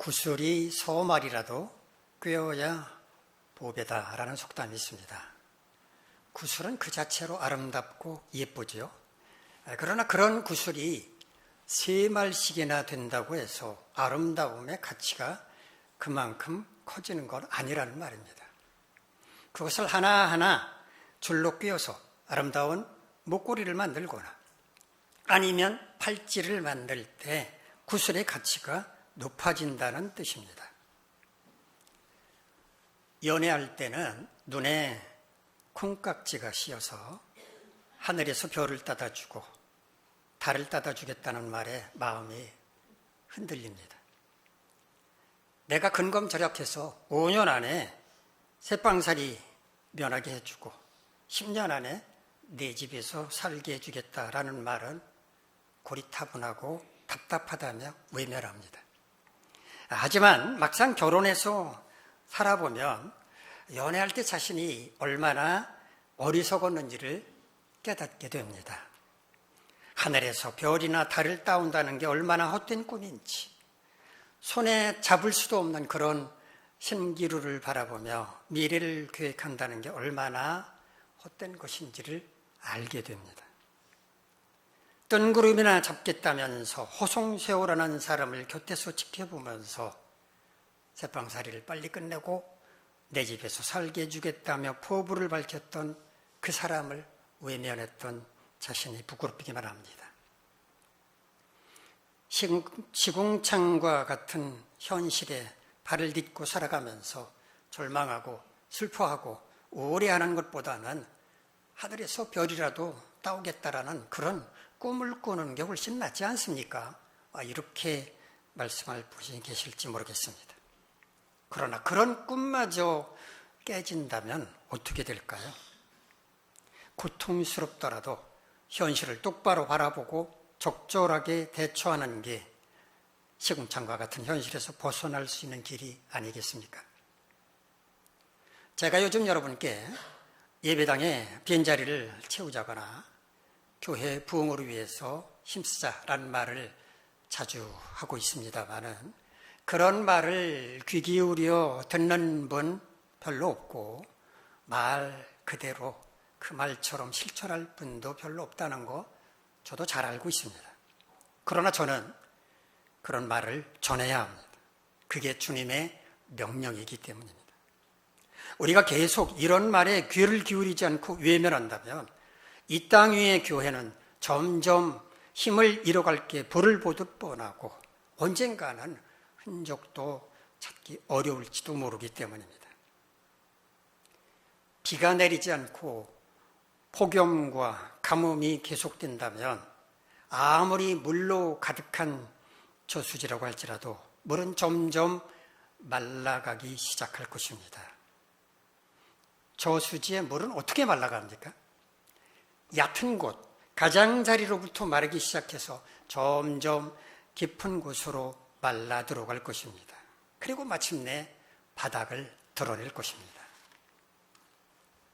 구슬이 소말이라도 꿰어야 보배다라는 속담이 있습니다. 구슬은 그 자체로 아름답고 예쁘죠. 그러나 그런 구슬이 3말씩이나 된다고 해서 아름다움의 가치가 그만큼 커지는 건 아니라는 말입니다. 그것을 하나하나 줄로 꿰어서 아름다운 목걸이를 만들거나 아니면 팔찌를 만들 때 구슬의 가치가 높아진다는 뜻입니다. 연애할 때는 눈에 콩깍지가 씌어서 하늘에서 별을 따다주고 달을 따다주겠다는 말에 마음이 흔들립니다. 내가 근검절약해서 5년 안에 새빵살이 면하게 해주고 10년 안에 내 집에서 살게 해주겠다라는 말은 고리타분하고 답답하다며 외면합니다. 하지만 막상 결혼해서 살아보면 연애할 때 자신이 얼마나 어리석었는지를 깨닫게 됩니다. 하늘에서 별이나 달을 따온다는 게 얼마나 헛된 꿈인지, 손에 잡을 수도 없는 그런 신기루를 바라보며 미래를 계획한다는 게 얼마나 헛된 것인지를 알게 됩니다. 뜬구름이나 잡겠다면서 호송세월하는 사람을 곁에서 지켜보면서 새빵살이를 빨리 끝내고 내 집에서 살게 해주겠다며 포부를 밝혔던 그 사람을 외면했던 자신이 부끄럽기만 합니다. 시궁창과 같은 현실에 발을 딛고 살아가면서 절망하고 슬퍼하고 우울해하는 것보다는 하늘에서 별이라도 따오겠다라는 그런 꿈을 꾸는 게 훨씬 낫지 않습니까? 이렇게 말씀할 분이 계실지 모르겠습니다. 그러나 그런 꿈마저 깨진다면 어떻게 될까요? 고통스럽더라도 현실을 똑바로 바라보고 적절하게 대처하는 게 시궁창과 같은 현실에서 벗어날 수 있는 길이 아니겠습니까? 제가 요즘 여러분께 예배당에 빈자리를 채우자거나 교회 부흥을 위해서 힘쓰자라는 말을 자주 하고 있습니다만은 그런 말을 귀 기울여 듣는 분 별로 없고 말 그대로 그 말처럼 실천할 분도 별로 없다는 거 저도 잘 알고 있습니다. 그러나 저는 그런 말을 전해야 합니다. 그게 주님의 명령이기 때문입니다. 우리가 계속 이런 말에 귀를 기울이지 않고 외면한다면 이 땅 위의 교회는 점점 힘을 잃어갈 게 불을 보듯 뻔하고 언젠가는 흔적도 찾기 어려울지도 모르기 때문입니다. 비가 내리지 않고 폭염과 가뭄이 계속된다면 아무리 물로 가득한 저수지라고 할지라도 물은 점점 말라가기 시작할 것입니다. 저수지의 물은 어떻게 말라갑니까? 얕은 곳, 가장자리로부터 마르기 시작해서 점점 깊은 곳으로 말라 들어갈 것입니다. 그리고 마침내 바닥을 드러낼 것입니다.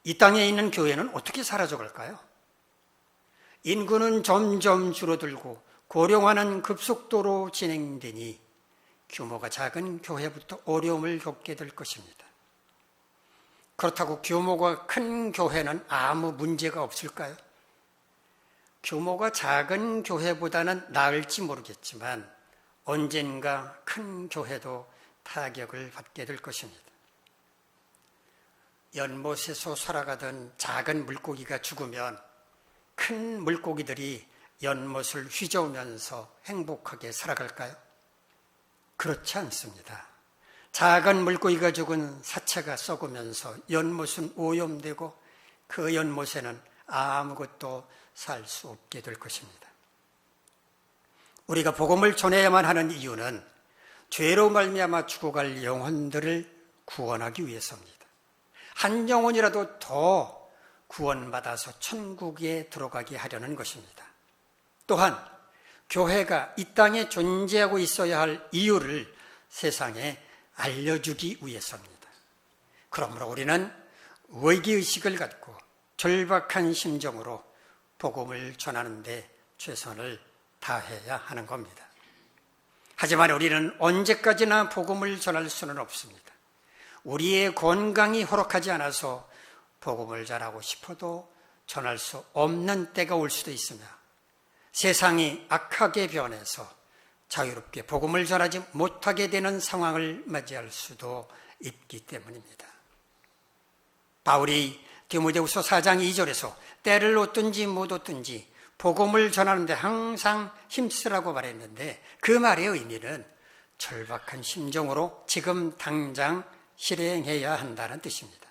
이 땅에 있는 교회는 어떻게 사라져갈까요? 인구는 점점 줄어들고 고령화는 급속도로 진행되니 규모가 작은 교회부터 어려움을 겪게 될 것입니다. 그렇다고 규모가 큰 교회는 아무 문제가 없을까요? 규모가 작은 교회보다는 나을지 모르겠지만 언젠가 큰 교회도 타격을 받게 될 것입니다. 연못에서 살아가던 작은 물고기가 죽으면 큰 물고기들이 연못을 휘저으면서 행복하게 살아갈까요? 그렇지 않습니다. 작은 물고기가 죽은 사체가 썩으면서 연못은 오염되고 그 연못에는 아무것도 살 수 없게 될 것입니다. 우리가 복음을 전해야만 하는 이유는 죄로 말미암아 죽어갈 영혼들을 구원하기 위해서입니다. 한 영혼이라도 더 구원받아서 천국에 들어가게 하려는 것입니다. 또한 교회가 이 땅에 존재하고 있어야 할 이유를 세상에 알려주기 위해서입니다. 그러므로 우리는 의기의식을 갖고 절박한 심정으로 복음을 전하는 데 최선을 다해야 하는 겁니다. 하지만 우리는 언제까지나 복음을 전할 수는 없습니다. 우리의 건강이 허락하지 않아서 복음을 전하고 싶어도 전할 수 없는 때가 올 수도 있으며, 세상이 악하게 변해서 자유롭게 복음을 전하지 못하게 되는 상황을 맞이할 수도 있기 때문입니다. 바울이 디모데후서 4장 2절에서 때를 얻든지 못 얻든지 복음을 전하는데 항상 힘쓰라고 말했는데, 그 말의 의미는 절박한 심정으로 지금 당장 실행해야 한다는 뜻입니다.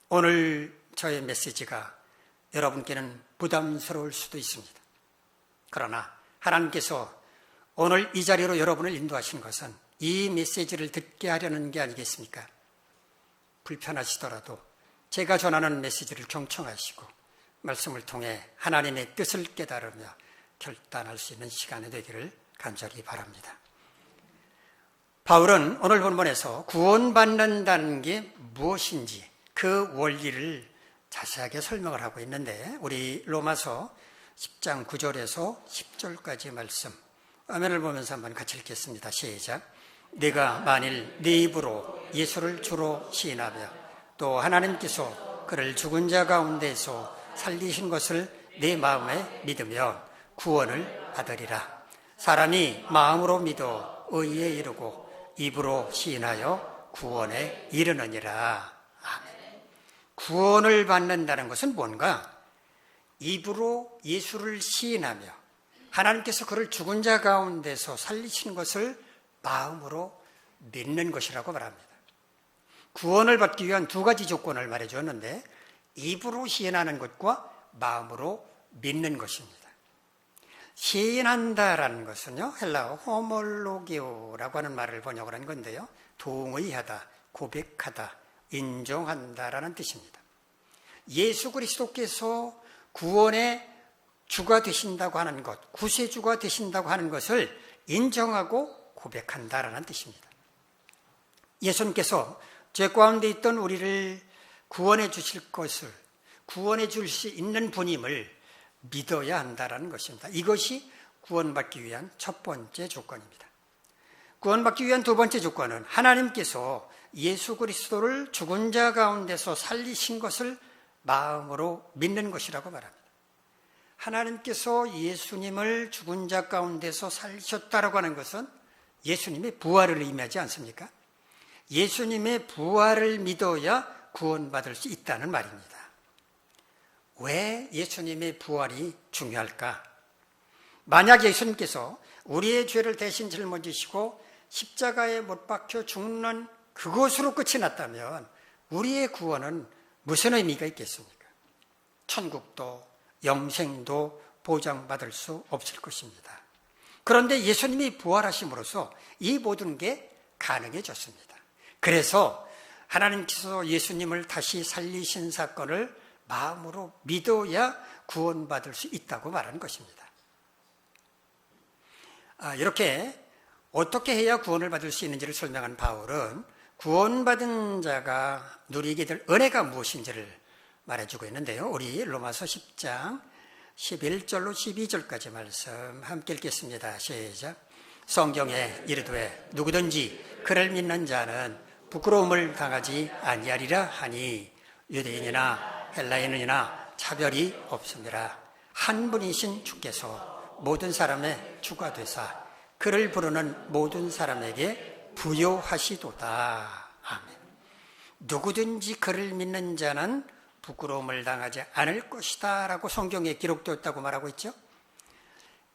오늘 저의 메시지가 여러분께는 부담스러울 수도 있습니다. 그러나 하나님께서 오늘 이 자리로 여러분을 인도하신 것은 이 메시지를 듣게 하려는 게 아니겠습니까? 불편하시더라도 제가 전하는 메시지를 경청하시고 말씀을 통해 하나님의 뜻을 깨달으며 결단할 수 있는 시간이 되기를 간절히 바랍니다. 바울은 오늘 본문에서 구원받는다는 게 무엇인지 그 원리를 자세하게 설명을 하고 있는데, 우리 로마서 10장 9절에서 10절까지 말씀, 화면을 보면서 한번 같이 읽겠습니다. 시작. 네가 만일 네 입으로 예수를 주로 시인하며 또 하나님께서 그를 죽은 자 가운데서 살리신 것을 네 마음에 믿으면 구원을 받으리라. 사람이 마음으로 믿어 의에 이르고 입으로 시인하여 구원에 이르느니라. 아멘. 구원을 받는다는 것은 뭔가? 입으로 예수를 시인하며 하나님께서 그를 죽은 자 가운데서 살리신 것을 마음으로 믿는 것이라고 말합니다. 구원을 받기 위한 두 가지 조건을 말해 주었는데, 입으로 시인하는 것과 마음으로 믿는 것입니다. 시인한다라는 것은요, 헬라어 호몰로게오라고 하는 말을 번역을 한 건데요, 동의하다, 고백하다, 인정한다라는 뜻입니다. 예수 그리스도께서 구원의 주가 되신다고 하는 것, 구세주가 되신다고 하는 것을 인정하고 고백한다라는 뜻입니다. 예수님께서 죄 가운데 있던 우리를 구원해 주실 것을, 구원해 줄 수 있는 분임을 믿어야 한다라는 것입니다. 이것이 구원받기 위한 첫 번째 조건입니다. 구원받기 위한 두 번째 조건은 하나님께서 예수 그리스도를 죽은 자 가운데서 살리신 것을 마음으로 믿는 것이라고 말합니다. 하나님께서 예수님을 죽은 자 가운데서 살리셨다라고 하는 것은 예수님의 부활을 의미하지 않습니까? 예수님의 부활을 믿어야 구원받을 수 있다는 말입니다. 왜 예수님의 부활이 중요할까? 만약 예수님께서 우리의 죄를 대신 짊어지시고 십자가에 못 박혀 죽는 그것으로 끝이 났다면 우리의 구원은 무슨 의미가 있겠습니까? 천국도 영생도 보장받을 수 없을 것입니다. 그런데 예수님이 부활하심으로써 이 모든 게 가능해졌습니다. 그래서 하나님께서 예수님을 다시 살리신 사건을 마음으로 믿어야 구원받을 수 있다고 말하는 것입니다. 이렇게 어떻게 해야 구원을 받을 수 있는지를 설명한 바울은 구원받은 자가 누리게 될 은혜가 무엇인지를 말해주고 있는데요. 우리 로마서 10장 11절로 12절까지 말씀 함께 읽겠습니다. 시작. 성경에 이르되 누구든지 그를 믿는 자는 부끄러움을 당하지 아니하리라 하니 유대인이나 헬라인이나 차별이 없습니다. 한 분이신 주께서 모든 사람의 주가 되사 그를 부르는 모든 사람에게 부요하시도다. 아멘. 누구든지 그를 믿는 자는 부끄러움을 당하지 않을 것이다 라고 성경에 기록되었다고 말하고 있죠.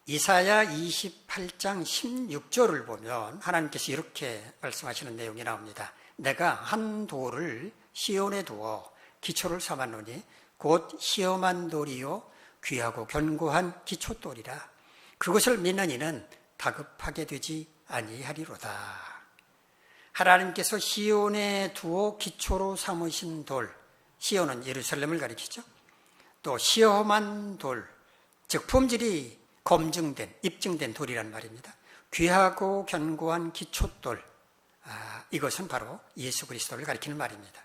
이사야 28장 16절을 보면 하나님께서 이렇게 말씀하시는 내용이 나옵니다. 내가 한 돌을 시온에 두어 기초를 삼았노니 곧 시험한 돌이요 귀하고 견고한 기초돌이라. 그것을 믿는 이는 다급하게 되지 아니하리로다. 하나님께서 시온에 두어 기초로 삼으신 돌, 시온은 예루살렘을 가리키죠. 또 시험한 돌, 즉 품질이 검증된, 입증된 돌이란 말입니다. 귀하고 견고한 기초돌, 이것은 바로 예수 그리스도를 가리키는 말입니다.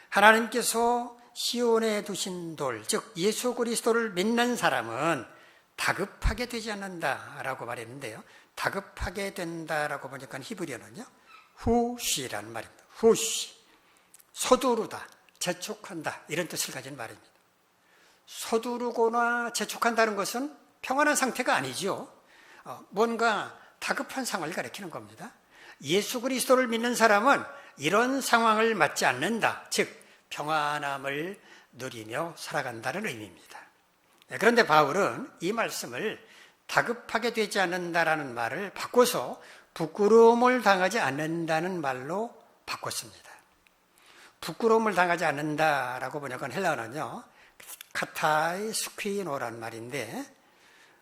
하나님께서 시온에 두신 돌, 즉 예수 그리스도를 믿는 사람은 다급하게 되지 않는다라고 말했는데요. 다급하게 된다라고 보니까 히브리어는요, 후시라는 말입니다. 후시, 서두르다, 재촉한다, 이런 뜻을 가진 말입니다. 서두르거나 재촉한다는 것은 평안한 상태가 아니죠. 뭔가 다급한 상황을 가리키는 겁니다. 예수 그리스도를 믿는 사람은 이런 상황을 맞지 않는다, 즉 평안함을 누리며 살아간다는 의미입니다. 그런데 바울은 이 말씀을 다급하게 되지 않는다라는 말을 바꿔서 부끄러움을 당하지 않는다는 말로 바꿨습니다. 부끄러움을 당하지 않는다라고 번역한 헬라어는요, 카타이 스퀴노라는 말인데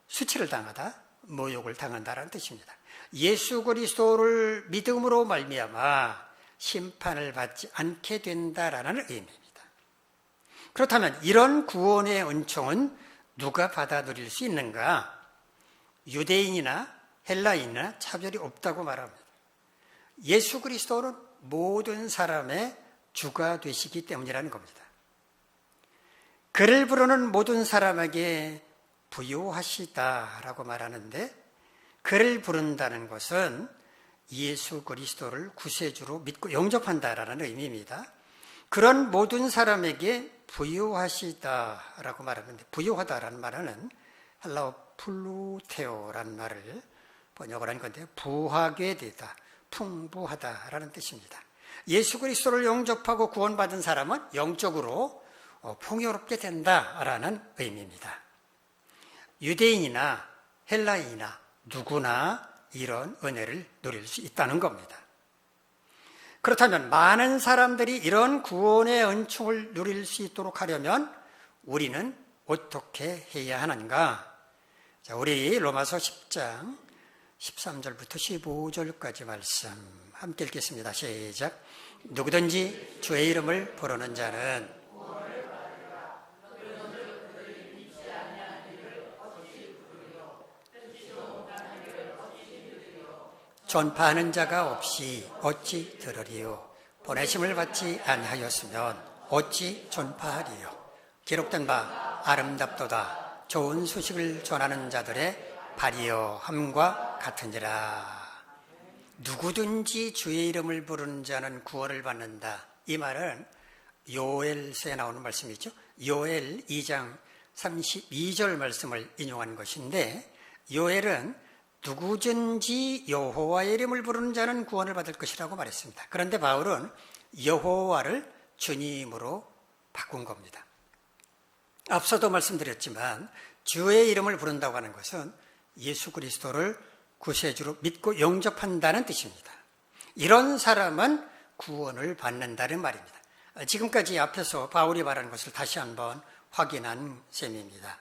수치를 당하다, 모욕을 당한다라는 뜻입니다. 예수 그리스도를 믿음으로 말미암아 심판을 받지 않게 된다라는 의미입니다. 그렇다면 이런 구원의 은총은 누가 받아 누릴 수 있는가? 유대인이나 헬라인이나 차별이 없다고 말합니다. 예수 그리스도는 모든 사람의 주가 되시기 때문이라는 겁니다. 그를 부르는 모든 사람에게 부요하시다라고 말하는데, 그를 부른다는 것은 예수 그리스도를 구세주로 믿고 영접한다라는 의미입니다. 그런 모든 사람에게 부요하시다라고 말하는데, 부요하다라는 말은 헬라어 플루테오라는 말을 번역을 한 건데, 부하게 되다, 풍부하다라는 뜻입니다. 예수 그리스도를 영접하고 구원받은 사람은 영적으로 풍요롭게 된다라는 의미입니다. 유대인이나 헬라인이나 누구나 이런 은혜를 누릴 수 있다는 겁니다. 그렇다면 많은 사람들이 이런 구원의 은총을 누릴 수 있도록 하려면 우리는 어떻게 해야 하는가? 자, 우리 로마서 10장 13절부터 15절까지 말씀 함께 읽겠습니다. 시작. 누구든지 주의 이름을 부르는 자는 전파하는 자가 없이 어찌 들으리요? 보내심을 받지 아니하였으면 어찌 전파하리요? 기록된 바 아름답도다. 좋은 소식을 전하는 자들의 발이여함과 같으니라. 누구든지 주의 이름을 부르는 자는 구원을 받는다. 이 말은 요엘서에 나오는 말씀이죠. 요엘 2장 32절 말씀을 인용한 것인데, 요엘은 누구든지 여호와의 이름을 부르는 자는 구원을 받을 것이라고 말했습니다. 그런데 바울은 여호와를 주님으로 바꾼 겁니다. 앞서도 말씀드렸지만 주의 이름을 부른다고 하는 것은 예수 그리스도를 구세주로 믿고 영접한다는 뜻입니다. 이런 사람은 구원을 받는다는 말입니다. 지금까지 앞에서 바울이 말한 것을 다시 한번 확인한 셈입니다.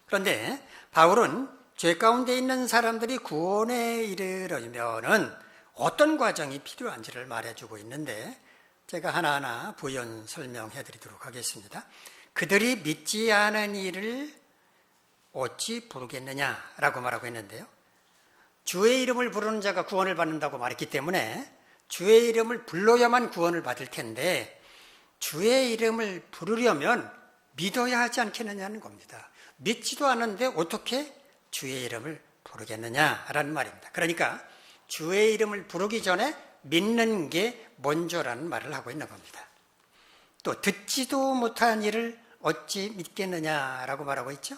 그런데 바울은 죄 가운데 있는 사람들이 구원에 이르려면은 어떤 과정이 필요한지를 말해주고 있는데, 제가 하나하나 부연 설명해 드리도록 하겠습니다. 그들이 믿지 않은 일을 어찌 부르겠느냐라고 말하고 있는데요. 주의 이름을 부르는 자가 구원을 받는다고 말했기 때문에 주의 이름을 불러야만 구원을 받을 텐데, 주의 이름을 부르려면 믿어야 하지 않겠느냐는 겁니다. 믿지도 않은데 어떻게 주의 이름을 부르겠느냐라는 말입니다. 그러니까 주의 이름을 부르기 전에 믿는 게 먼저라는 말을 하고 있는 겁니다. 또 듣지도 못한 일을 어찌 믿겠느냐라고 말하고 있죠.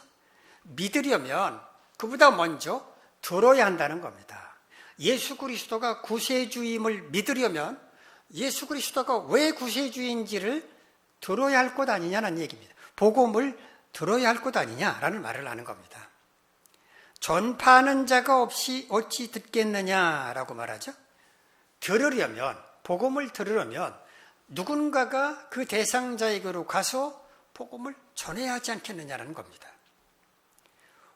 믿으려면 그보다 먼저 들어야 한다는 겁니다. 예수 그리스도가 구세주임을 믿으려면 예수 그리스도가 왜 구세주인지를 들어야 할 것 아니냐는 얘기입니다. 복음을 들어야 할 것 아니냐라는 말을 하는 겁니다. 전파하는 자가 없이 어찌 듣겠느냐라고 말하죠. 들으려면, 복음을 들으려면 누군가가 그 대상자에게로 가서 복음을 전해야 하지 않겠느냐는 겁니다.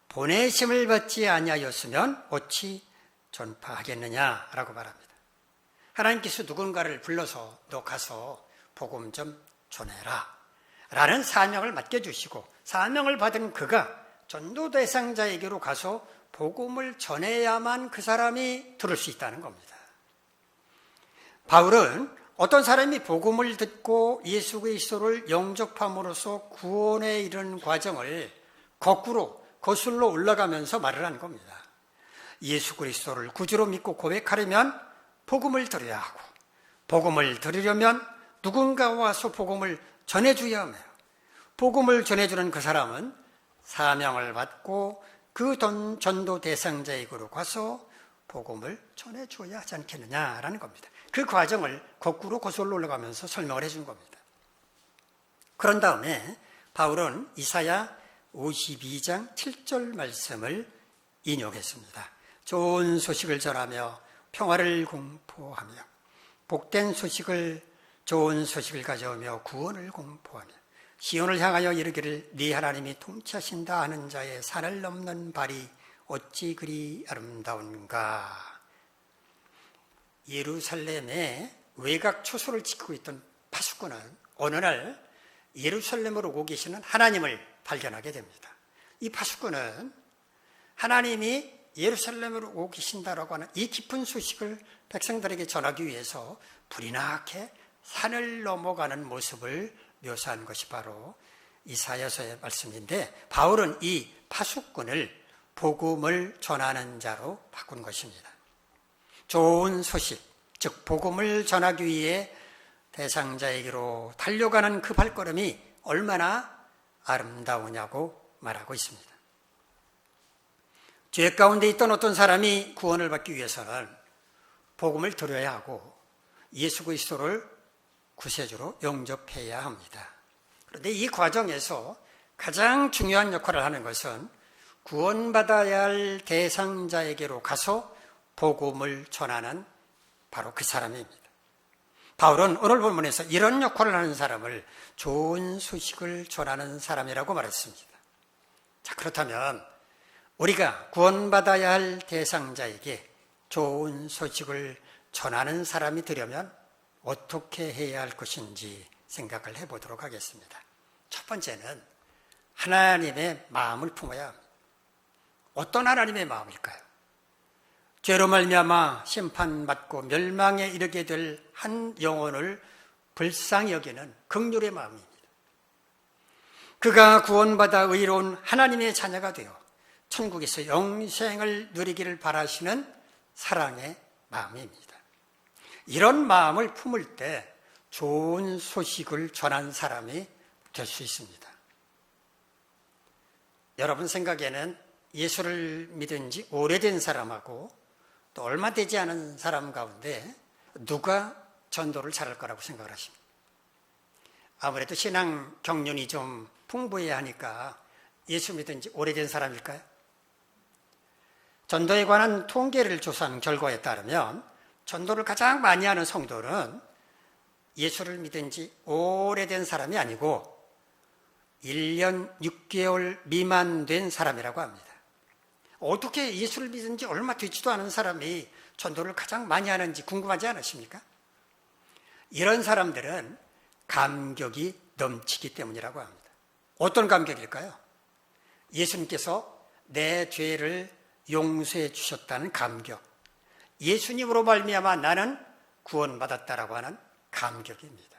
보내심을 받지 아니하였으면 어찌 전파하겠느냐라고 말합니다. 하나님께서 누군가를 불러서 너 가서 복음 좀 전해라 라는 사명을 맡겨주시고, 사명을 받은 그가 전도 대상자에게로 가서 복음을 전해야만 그 사람이 들을 수 있다는 겁니다. 바울은 어떤 사람이 복음을 듣고 예수 그리스도를 영접함으로써 구원에 이르는 과정을 거꾸로 거슬러 올라가면서 말을 한 겁니다. 예수 그리스도를 구주로 믿고 고백하려면 복음을 들어야 하고, 복음을 들으려면 누군가 와서 복음을 전해줘야 하며, 복음을 전해주는 그 사람은 사명을 받고 그 전도 대상자에게로 가서 복음을 전해줘야 하지 않겠느냐라는 겁니다. 그 과정을 거꾸로 거슬러 올라가면서 설명을 해준 겁니다. 그런 다음에 바울은 이사야 52장 7절 말씀을 인용했습니다. 좋은 소식을 전하며 평화를 공포하며, 복된 소식을, 좋은 소식을 가져오며 구원을 공포하며, 시온을 향하여 이르기를 네 하나님이 통치하신다 하는 자의 산을 넘는 발이 어찌 그리 아름다운가. 예루살렘에 외곽 초소를 지키고 있던 파수꾼은 어느 날 예루살렘으로 오고 계시는 하나님을 발견하게 됩니다. 이 파수꾼은 하나님이 예루살렘으로 오고 계신다라고 하는 이 깊은 소식을 백성들에게 전하기 위해서 불이 나게 산을 넘어가는 모습을 묘사한 것이 바로 이사야서의 말씀인데, 바울은 이 파수꾼을 복음을 전하는 자로 바꾼 것입니다. 좋은 소식, 즉 복음을 전하기 위해 대상자에게로 달려가는 그 발걸음이 얼마나 아름다우냐고 말하고 있습니다. 죄 가운데 있던 어떤 사람이 구원을 받기 위해서는 복음을 들어야 하고 예수 그리스도를 구세주로 영접해야 합니다. 그런데 이 과정에서 가장 중요한 역할을 하는 것은 구원받아야 할 대상자에게로 가서 복음을 전하는 바로 그 사람입니다. 바울은 오늘 본문에서 이런 역할을 하는 사람을 좋은 소식을 전하는 사람이라고 말했습니다. 자, 그렇다면 우리가 구원받아야 할 대상자에게 좋은 소식을 전하는 사람이 되려면 어떻게 해야 할 것인지 생각을 해보도록 하겠습니다. 첫 번째는 하나님의 마음을 품어야 합니다. 어떤 하나님의 마음일까요? 죄로 말미암아 심판받고 멸망에 이르게 될 한 영혼을 불쌍히 여기는 긍휼의 마음입니다. 그가 구원받아 의로운 하나님의 자녀가 되어 천국에서 영생을 누리기를 바라시는 사랑의 마음입니다. 이런 마음을 품을 때 좋은 소식을 전한 사람이 될 수 있습니다. 여러분 생각에는 예수를 믿은 지 오래된 사람하고 또 얼마 되지 않은 사람 가운데 누가 전도를 잘할 거라고 생각을 하십니까? 아무래도 신앙 경륜이 좀 풍부해야 하니까 예수 믿은 지 오래된 사람일까요? 전도에 관한 통계를 조사한 결과에 따르면 전도를 가장 많이 하는 성도는 예수를 믿은 지 오래된 사람이 아니고 1년 6개월 미만 된 사람이라고 합니다. 어떻게 예수를 믿은 지 얼마 되지도 않은 사람이 전도를 가장 많이 하는지 궁금하지 않으십니까? 이런 사람들은 감격이 넘치기 때문이라고 합니다. 어떤 감격일까요? 예수님께서 내 죄를 용서해 주셨다는 감격, 예수님으로 말미암아 나는 구원받았다라고 하는 감격입니다.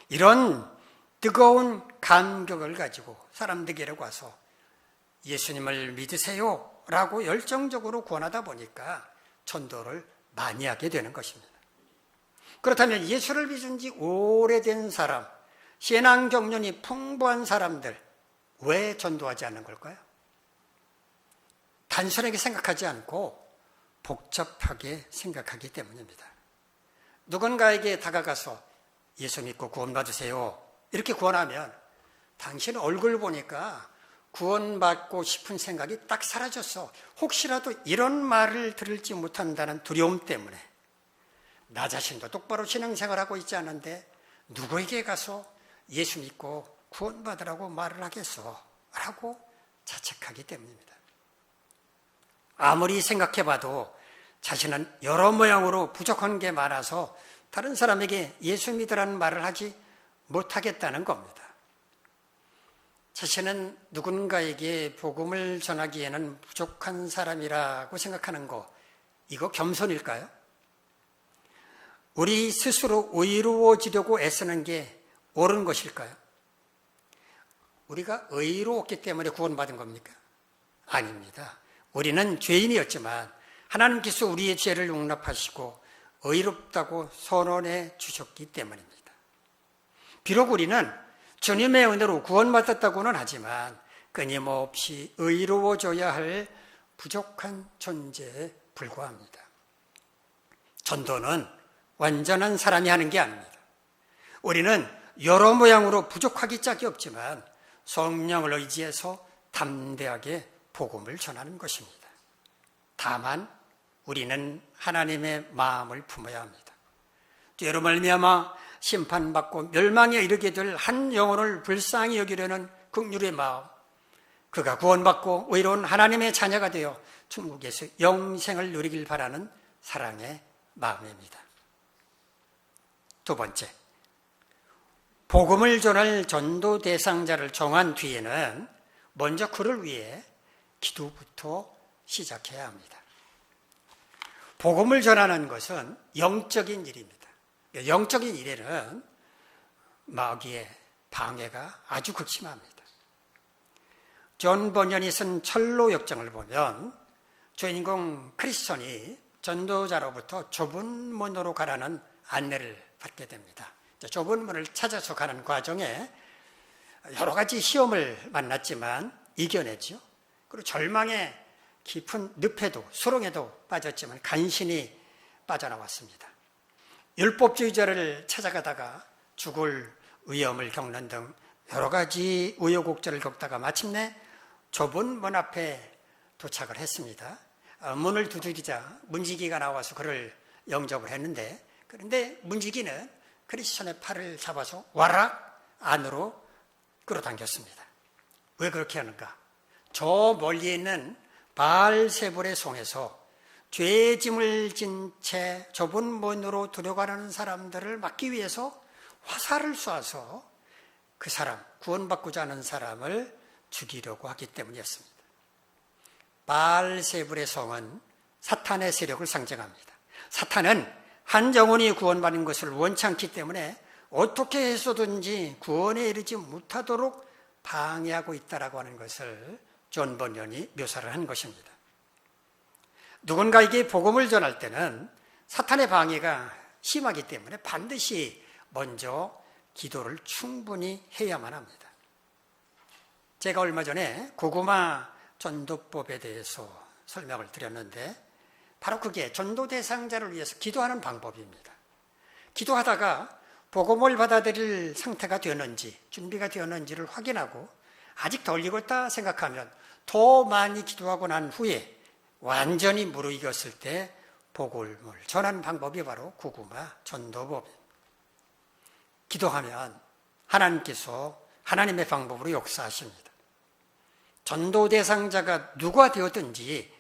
이런 뜨거운 감격을 가지고 사람들에게 와서 예수님을 믿으세요 라고 열정적으로 권하다 보니까 전도를 많이 하게 되는 것입니다. 그렇다면 예수를 믿은 지 오래된 사람, 신앙 경륜이 풍부한 사람들 왜 전도하지 않는 걸까요? 단순하게 생각하지 않고 복잡하게 생각하기 때문입니다. 누군가에게 다가가서 예수 믿고 구원받으세요 이렇게 권하면 당신 얼굴 보니까 구원받고 싶은 생각이 딱 사라졌어. 혹시라도 이런 말을 들을지 못한다는 두려움 때문에 나 자신도 똑바로 신앙생활하고 있지 않은데 누구에게 가서 예수 믿고 구원받으라고 말을 하겠어 라고 자책하기 때문입니다. 아무리 생각해봐도 자신은 여러 모양으로 부족한 게 많아서 다른 사람에게 예수 믿으라는 말을 하지 못하겠다는 겁니다. 자신은 누군가에게 복음을 전하기에는 부족한 사람이라고 생각하는 거, 이거 겸손일까요? 우리 스스로 의로워지려고 애쓰는 게 옳은 것일까요? 우리가 의로웠기 때문에 구원받은 겁니까? 아닙니다. 우리는 죄인이었지만 하나님께서 우리의 죄를 용납하시고 의롭다고 선언해 주셨기 때문입니다. 비록 우리는 주님의 은혜로 구원받았다고는 하지만 끊임없이 의로워져야 할 부족한 존재에 불과합니다. 전도는 완전한 사람이 하는 게 아닙니다. 우리는 여러 모양으로 부족하기 짝이 없지만 성령을 의지해서 담대하게 복음을 전하는 것입니다. 다만 우리는 하나님의 마음을 품어야 합니다. 죄로 말미암아 심판받고 멸망에 이르게 될 한 영혼을 불쌍히 여기려는 긍휼의 마음, 그가 구원받고 의로운 하나님의 자녀가 되어 천국에서 영생을 누리길 바라는 사랑의 마음입니다. 두 번째, 복음을 전할 전도 대상자를 정한 뒤에는 먼저 그를 위해 기도부터 시작해야 합니다. 복음을 전하는 것은 영적인 일입니다. 영적인 일에는 마귀의 방해가 아주 극심합니다. 존 버년이 쓴 철로 역정을 보면 주인공 크리스천이 전도자로부터 좁은 문으로 가라는 안내를 받게 됩니다. 좁은 문을 찾아서 가는 과정에 여러 가지 시험을 만났지만 이겨내죠. 그리고 절망의 깊은 늪에도 수렁에도 빠졌지만 간신히 빠져나왔습니다. 율법주의자를 찾아가다가 죽을 위험을 겪는 등 여러 가지 우여곡절을 겪다가 마침내 좁은 문 앞에 도착을 했습니다. 문을 두드리자 문지기가 나와서 그를 영접을 했는데, 그런데 문지기는 크리스천의 팔을 잡아서 와락 안으로 끌어당겼습니다. 왜 그렇게 하는가? 저 멀리 있는 바알세불의 성에서 죄의 짐을 진 채 좁은 문으로 들어가는 사람들을 막기 위해서 화살을 쏴서 그 사람, 구원받고자 하는 사람을 죽이려고 하기 때문이었습니다. 바알세불의 성은 사탄의 세력을 상징합니다. 사탄은 한 영혼이 구원받는 것을 원치 않기 때문에 어떻게 해서든지 구원에 이르지 못하도록 방해하고 있다라고 하는 것을 존 버년이 묘사를 한 것입니다. 누군가에게 복음을 전할 때는 사탄의 방해가 심하기 때문에 반드시 먼저 기도를 충분히 해야만 합니다. 제가 얼마 전에 고구마 전도법에 대해서 설명을 드렸는데 바로 그게 전도 대상자를 위해서 기도하는 방법입니다. 기도하다가 복음을 받아들일 상태가 되었는지, 준비가 되었는지를 확인하고 아직 덜 익었다 생각하면 더 많이 기도하고 난 후에 완전히 무르익었을 때 복음을 전하는 방법이 바로 고구마 전도법입니다. 기도하면 하나님께서 하나님의 방법으로 역사하십니다. 전도 대상자가 누가 되었든지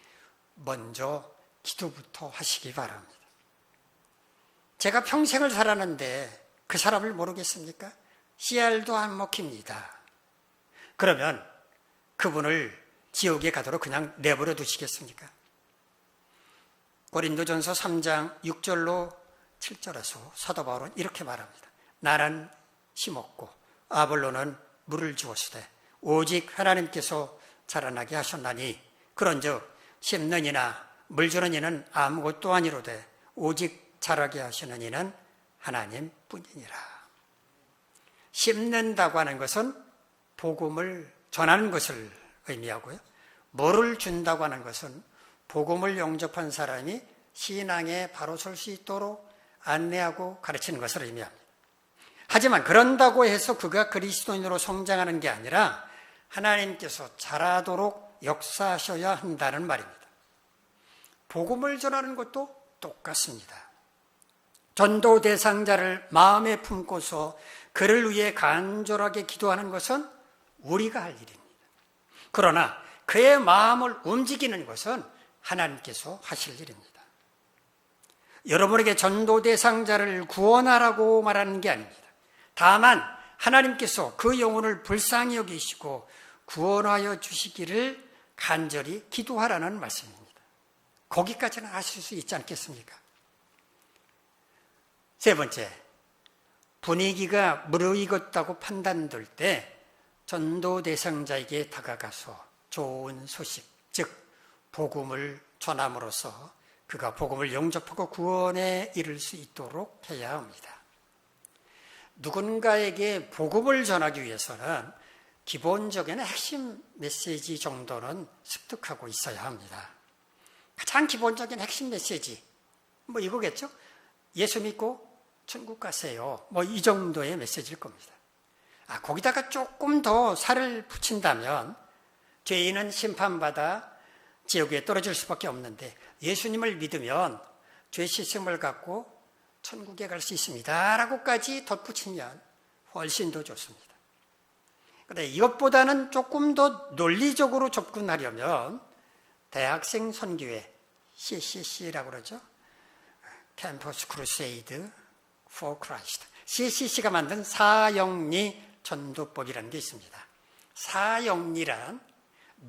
먼저 기도부터 하시기 바랍니다. 제가 평생을 살았는데 그 사람을 모르겠습니까? 씨알도 안 먹힙니다. 그러면 그분을 지옥에 가도록 그냥 내버려 두시겠습니까? 고린도전서 3장 6절로 7절에서 사도 바울은 이렇게 말합니다. 나는 심었고 아볼로는 물을 주었으되 오직 하나님께서 자라나게 하셨나니 그런즉 심는 이나 물 주는 이는 아무것도 아니로되 오직 자라게 하시는 이는 하나님뿐이니라. 심는다고 하는 것은 복음을 전하는 것을 의미하고요. 물을 준다고 하는 것은 복음을 영접한 사람이 신앙에 바로 설 수 있도록 안내하고 가르치는 것을 의미합니다. 하지만 그런다고 해서 그가 그리스도인으로 성장하는 게 아니라 하나님께서 자라도록 역사하셔야 한다는 말입니다. 복음을 전하는 것도 똑같습니다. 전도 대상자를 마음에 품고서 그를 위해 간절하게 기도하는 것은 우리가 할 일입니다. 그러나 그의 마음을 움직이는 것은 하나님께서 하실 일입니다. 여러분에게 전도 대상자를 구원하라고 말하는 게 아닙니다. 다만 하나님께서 그 영혼을 불쌍히 여기시고 구원하여 주시기를 간절히 기도하라는 말씀입니다. 거기까지는 하실 수 있지 않겠습니까? 세 번째, 분위기가 무르익었다고 판단될 때 전도 대상자에게 다가가서 좋은 소식, 복음을 전함으로써 그가 복음을 영접하고 구원에 이를 수 있도록 해야 합니다. 누군가에게 복음을 전하기 위해서는 기본적인 핵심 메시지 정도는 습득하고 있어야 합니다. 가장 기본적인 핵심 메시지, 이거겠죠? 예수 믿고 천국 가세요. 이 정도의 메시지일 겁니다. 거기다가 조금 더 살을 붙인다면 죄인은 심판받아 지옥에 떨어질 수밖에 없는데 예수님을 믿으면 죄 씻음을 갖고 천국에 갈 수 있습니다 라고까지 덧붙이면 훨씬 더 좋습니다. 그런데 이것보다는 조금 더 논리적으로 접근하려면 대학생 선교회 CCC라고 그러죠. 캠퍼스 크루세이드 for Christ. CCC가 만든 사형리 전도법이라는 게 있습니다. 사형리란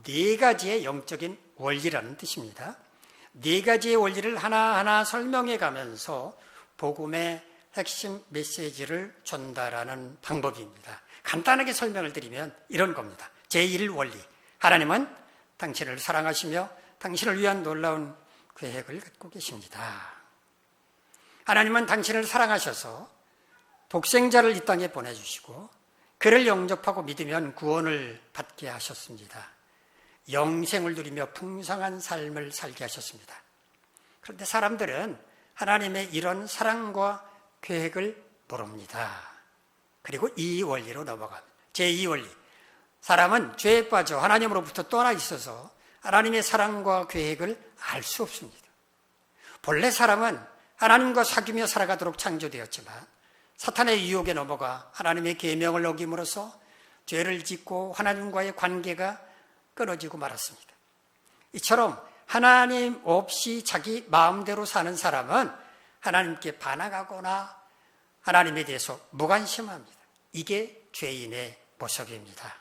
네 가지의 영적인 원리라는 뜻입니다. 네 가지의 원리를 하나하나 설명해 가면서 복음의 핵심 메시지를 전달하는 방법입니다. 간단하게 설명을 드리면 이런 겁니다. 제1원리. 하나님은 당신을 사랑하시며 당신을 위한 놀라운 계획을 갖고 계십니다. 하나님은 당신을 사랑하셔서 독생자를 이 땅에 보내주시고 그를 영접하고 믿으면 구원을 받게 하셨습니다. 영생을 누리며 풍성한 삶을 살게 하셨습니다. 그런데 사람들은 하나님의 이런 사랑과 계획을 모릅니다. 그리고 이 원리로 넘어갑니다. 제2원리. 사람은 죄에 빠져 하나님으로부터 떠나 있어서 하나님의 사랑과 계획을 알 수 없습니다. 본래 사람은 하나님과 사귀며 살아가도록 창조되었지만 사탄의 유혹에 넘어가 하나님의 계명을 어김으로써 죄를 짓고 하나님과의 관계가 끊어지고 말았습니다. 이처럼 하나님 없이 자기 마음대로 사는 사람은 하나님께 반항하거나 하나님에 대해서 무관심합니다. 이게 죄인의 모습입니다.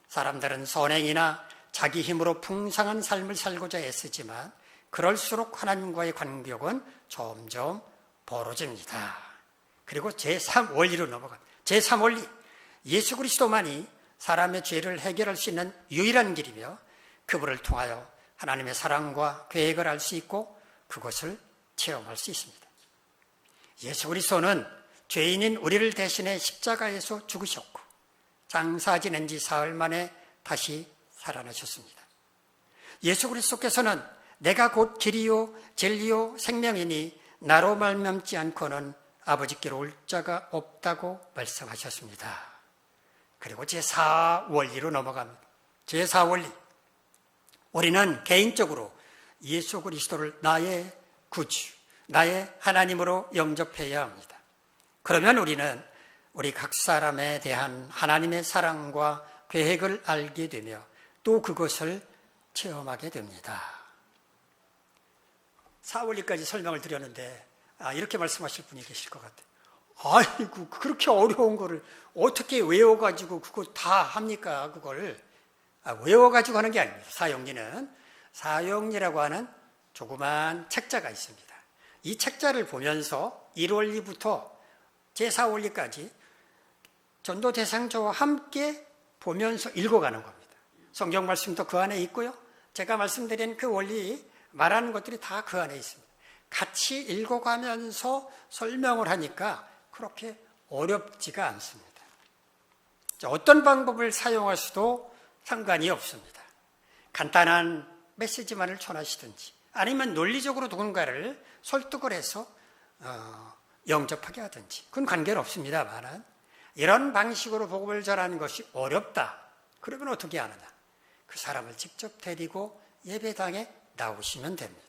사람들은 선행이나 자기 힘으로 풍성한 삶을 살고자 애쓰지만 그럴수록 하나님과의 관계는 점점 벌어집니다. 그리고 제3원리로 넘어갑니다. 제3원리. 예수 그리스도만이 사람의 죄를 해결할 수 있는 유일한 길이며 그분을 통하여 하나님의 사랑과 계획을 알 수 있고 그것을 체험할 수 있습니다. 예수 그리스도는 죄인인 우리를 대신해 십자가에서 죽으셨고 장사 지낸 지 사흘 만에 다시 살아나셨습니다. 예수 그리스도께서는 내가 곧 길이요 진리요 생명이니 나로 말미암지 않고는 아버지께로 올 자가 없다고 말씀하셨습니다. 그리고 제4원리로 넘어갑니다. 제4원리. 우리는 개인적으로 예수 그리스도를 나의 구주, 나의 하나님으로 영접해야 합니다. 그러면 우리는 우리 각 사람에 대한 하나님의 사랑과 계획을 알게 되며 또 그것을 체험하게 됩니다. 4원리까지 설명을 드렸는데 이렇게 말씀하실 분이 계실 것 같아요. 아이고 그렇게 어려운 거를 어떻게 외워가지고 그거 다 합니까? 그걸 외워가지고 하는 게 아닙니다. 사형리라고 하는 조그만 책자가 있습니다. 이 책자를 보면서 1원리부터 제4원리까지 전도 대상자와 함께 보면서 읽어가는 겁니다. 성경 말씀도 그 안에 있고요. 제가 말씀드린 그 원리 말하는 것들이 다 그 안에 있습니다. 같이 읽어가면서 설명을 하니까 그렇게 어렵지가 않습니다. 어떤 방법을 사용하셔도 상관이 없습니다. 간단한 메시지만을 전하시든지 아니면 논리적으로 누군가를 설득을 해서 영접하게 하든지 그건 관계는 없습니다만 이런 방식으로 복음을 전하는 것이 어렵다. 그러면 어떻게 하느냐? 그 사람을 직접 데리고 예배당에 나오시면 됩니다.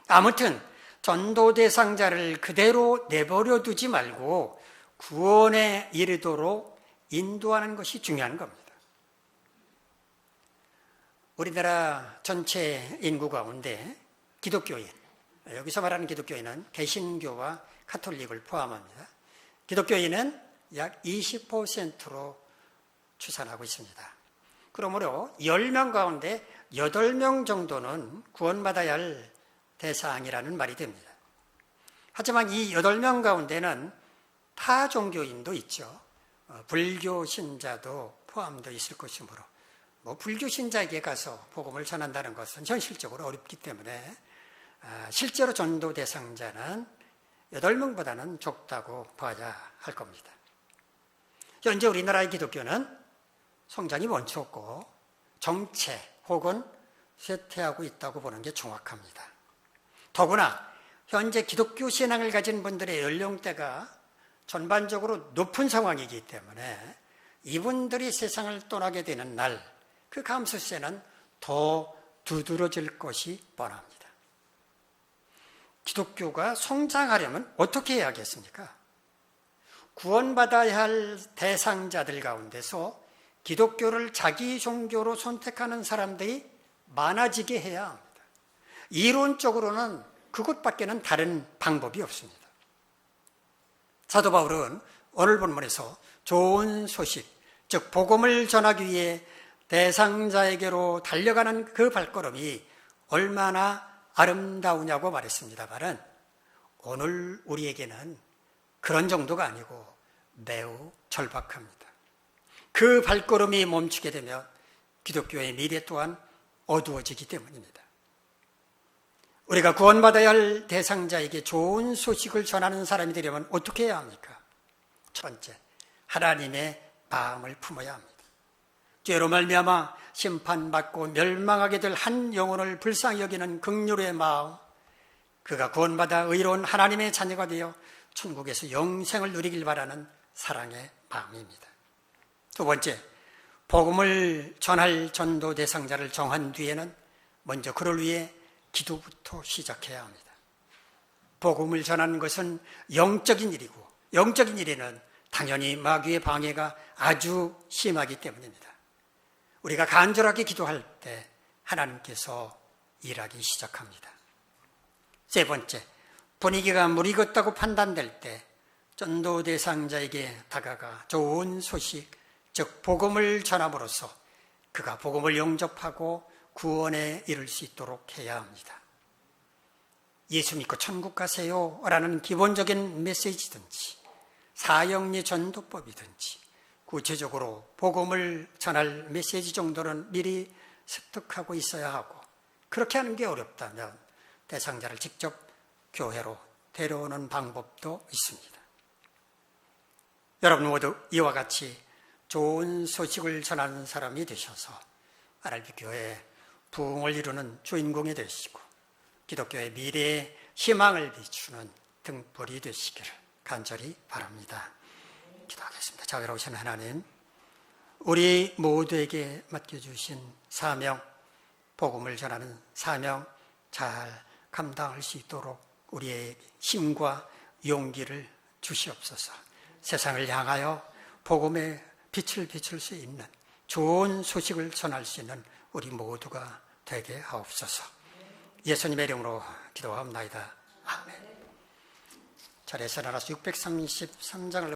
아무튼 전도 대상자를 그대로 내버려 두지 말고 구원에 이르도록 인도하는 것이 중요한 겁니다. 우리나라 전체 인구 가운데 기독교인, 여기서 말하는 기독교인은 개신교와 가톨릭을 포함합니다. 기독교인은 약 20%로 추산하고 있습니다. 그러므로 10명 가운데 8명 정도는 구원받아야 할 대상이라는 말이 됩니다. 하지만 이 8명 가운데는 타 종교인도 있죠. 불교 신자도 포함되어 있을 것이므로 불교 신자에게 가서 복음을 전한다는 것은 현실적으로 어렵기 때문에 실제로 전도 대상자는 8명보다는 적다고 봐야 할 겁니다. 현재 우리나라의 기독교는 성장이 원치 없고 정체 혹은 쇠퇴하고 있다고 보는 게 정확합니다. 더구나 현재 기독교 신앙을 가진 분들의 연령대가 전반적으로 높은 상황이기 때문에 이분들이 세상을 떠나게 되는 날, 그 감수세는 더 두드러질 것이 뻔합니다. 기독교가 성장하려면 어떻게 해야겠습니까? 구원받아야 할 대상자들 가운데서 기독교를 자기 종교로 선택하는 사람들이 많아지게 해야 합니다. 이론적으로는 그것밖에는 다른 방법이 없습니다. 사도 바울은 오늘 본문에서 좋은 소식, 즉 복음을 전하기 위해 대상자에게로 달려가는 그 발걸음이 얼마나 아름다우냐고 말했습니다만은 오늘 우리에게는 그런 정도가 아니고 매우 절박합니다. 그 발걸음이 멈추게 되면 기독교의 미래 또한 어두워지기 때문입니다. 우리가 구원받아야 할 대상자에게 좋은 소식을 전하는 사람이 되려면 어떻게 해야 합니까? 첫 번째, 하나님의 마음을 품어야 합니다. 죄로 말미암아 심판받고 멸망하게 될 한 영혼을 불쌍히 여기는 긍휼의 마음, 그가 구원받아 의로운 하나님의 자녀가 되어 천국에서 영생을 누리길 바라는 사랑의 마음입니다. 두 번째, 복음을 전할 전도 대상자를 정한 뒤에는 먼저 그를 위해 기도부터 시작해야 합니다. 복음을 전하는 것은 영적인 일이고 영적인 일에는 당연히 마귀의 방해가 아주 심하기 때문입니다. 우리가 간절하게 기도할 때 하나님께서 일하기 시작합니다. 세 번째, 분위기가 무리겠다고 판단될 때 전도 대상자에게 다가가 좋은 소식, 즉 복음을 전함으로써 그가 복음을 영접하고 구원에 이를 수 있도록 해야 합니다. 예수 믿고 천국 가세요 라는 기본적인 메시지든지 사형리 전도법이든지 구체적으로 복음을 전할 메시지 정도는 미리 습득하고 있어야 하고, 그렇게 하는 게 어렵다면 대상자를 직접 교회로 데려오는 방법도 있습니다. 여러분 모두 이와 같이 좋은 소식을 전하는 사람이 되셔서 RRB 교회의 부흥을 이루는 주인공이 되시고 기독교의 미래에 희망을 비추는 등불이 되시기를 간절히 바랍니다. 기도하겠습니다. 자비로우신 하나님, 우리 모두에게 맡겨주신 사명, 복음을 전하는 사명 잘 감당할 수 있도록 우리의 힘과 용기를 주시옵소서. 세상을 향하여 복음의 빛을 비출 수 있는 좋은 소식을 전할 수 있는 우리 모두가 되게 하옵소서. 예수님의 이름으로 기도하옵나이다. 아멘. 자리에서 나라서 633장을